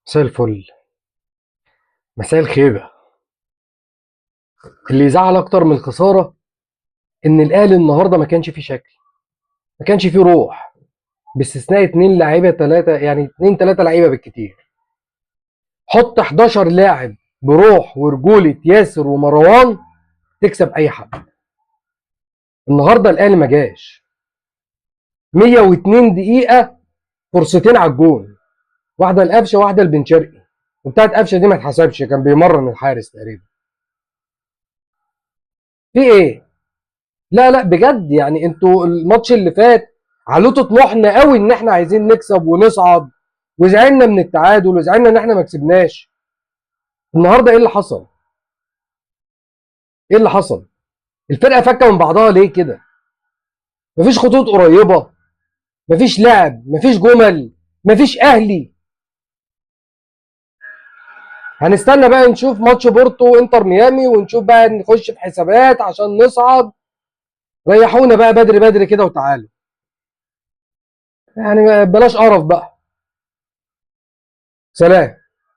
مساء الفل. مساء الخيبة. اللي يزعل اكتر من الخسارة ان الاهلي النهاردة ما كانش فيه شكل، ما كانش فيه روح، باستثناء اتنين لعيبة تلاتة، يعني اتنين تلاتة لعيبة بالكتير. حط 11 لاعب بروح ورجولة ياسر ومروان تكسب اي حد. النهاردة الاهلي ما جاش. 102 دقيقة، فرصتين على الجون، واحدة لقفشة واحدة لبن شرقي، وبتاعت قفشة دي ما اتحسبش، كان بيمرن الحارس تقريبا. في ايه؟ لا لا بجد، يعني انتوا الماتش اللي فات علوتوا طموحنا قوي ان احنا عايزين نكسب ونصعد، وزعلنا من التعادل وزعلنا ان احنا ما كسبناش. النهارده ايه اللي حصل؟ ايه اللي حصل؟ الفرقه فكه من بعضها ليه كده؟ مفيش خطوط قريبه، مفيش لعب، مفيش جمل، مفيش اهلي. هنستنى بقى نشوف ماتش بورتو وانتر ميامي ونشوف بقى نخش في حسابات عشان نصعد. ريحونا بقى بدري بدري كده وتعالوا. يعني بلاش قرف بقى. سلام.